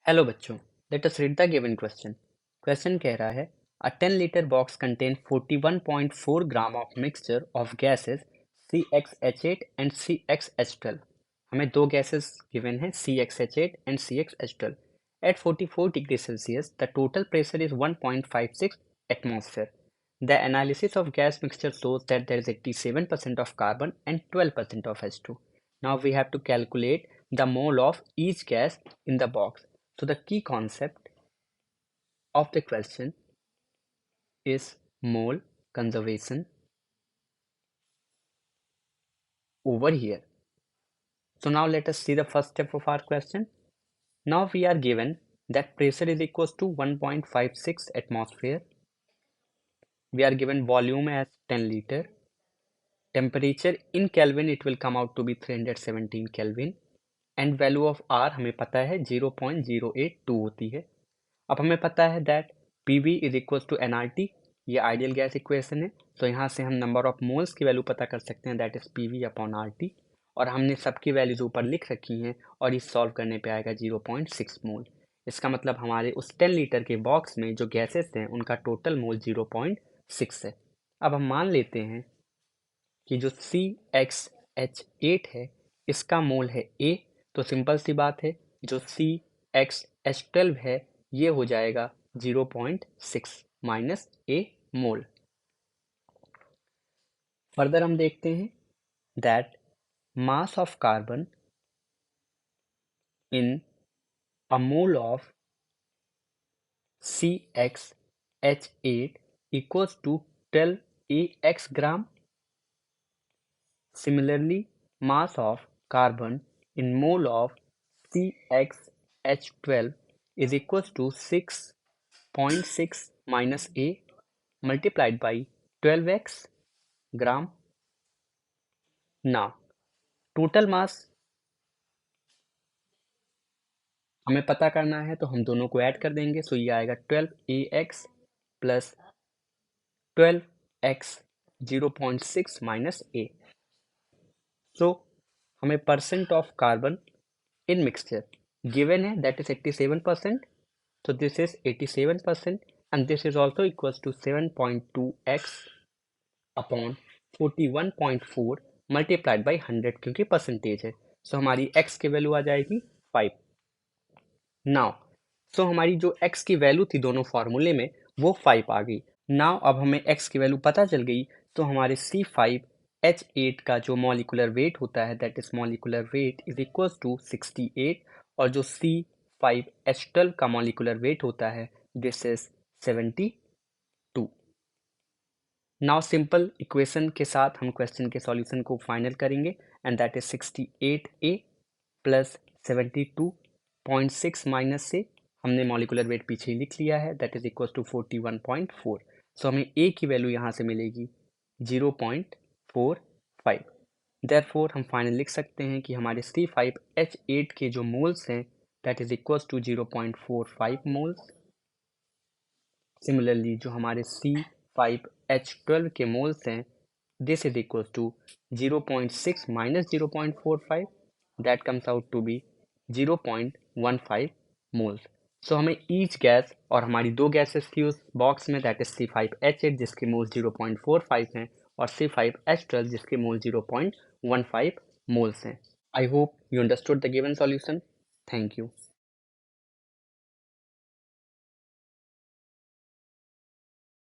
Hello बच्चों, let us read the given question. Question कह रहा है a 10 litre box contain 41.4 gram of mixture of gases CxH8 and CxH12। हमें दो gases given हैं CxH8 and CxH12। At 44 degree Celsius the total pressure is 1.56 atmosphere. The analysis of gas mixture shows that there is 87% of carbon and 12% of H2. Now we have to calculate the mole of each gas in the box. So the key concept of the question is mole conservation over here. So now let us see the first step of our question. Now we are given that pressure is equals to 1.56 atmosphere. We are given volume as 10 liter. Temperature in Kelvin it will come out to be 317 Kelvin. And value of R हमें पता है 0.082 होती है। अब हमें पता है that P V is equal to N R T, ये आइडियल गैस इक्वेशन है। तो यहाँ से हम नंबर ऑफ मोल्स की वैल्यू पता कर सकते हैं, that is P V upon R T. और हमने सबकी वैल्यूज ऊपर लिख रखी हैं और इस सॉल्व करने पे आएगा 0.6 मोल। इसका मतलब हमारे उस 10 लीटर के बॉक्स में जो गैसेस हैं उनका टोटल मोल 0.6 है। अब हम मान लेते हैं कि जो CxH8 है इसका मोल है A, तो सिंपल सी बात है जो CxH12 है ये हो जाएगा 0.6 माइनस A मोल। फर्दर हम देखते हैं that mass of carbon in a mole of CxH8 equals to 12 AX gram. Similarly, mass of carbon in mole of CxH12 is equals to 6.6 minus A multiplied by 12x gram. Now, total mass हमें पता करना है तो हम दोनों को add कर देंगे। सो ये आएगा 12AX plus 12x 0.6 minus A। सो हमें percent of carbon in mixture given है that is 87%. So this is 87% and this is also equals to 7.2x upon 41.4 multiplied by 100 क्योंकि परसेंटेज है। सो हमारी x की वैल्यू आ जाएगी 5। नाउ सो हमारी जो x की वैल्यू थी दोनों फार्मूले में वो 5 आ गई। नाउ अब हमें x की वैल्यू पता चल गई तो हमारे C5H8 का जो मॉलिकुलर वेट होता है that is molecular weight is equals to 68 और जो C5H12 का मॉलिकुलर वेट होता है this is 72। Now simple equation के साथ हम क्वेश्चन के सॉल्यूशन को फाइनल करेंगे and that is 68A plus 72.6 minus से हमने मॉलिकुलर वेट पीछे ही लिख लिया है that is equal to 41.4। So हमें ए की वैल्यू यहाँ से मिलेगी 0.45। देयरफॉर हम फाइनल लिख सकते हैं कि हमारे C5H8 के जो मोल्स हैं that is equal to 0.45 moles. Similarly जो हमारे C5H12 के मोल्स हैं this is equal to 0.6 minus 0.45 that comes out to be 0.15 moles. So हमें ईच गैस और हमारी दो गैसेस थी उस बॉक्स में दैट इज C5H8 जिसके मोल 0.45 हैं और C5H12 जिसके मोल 0.15 मोल्स हैं। I hope you understood the given solution. Thank you.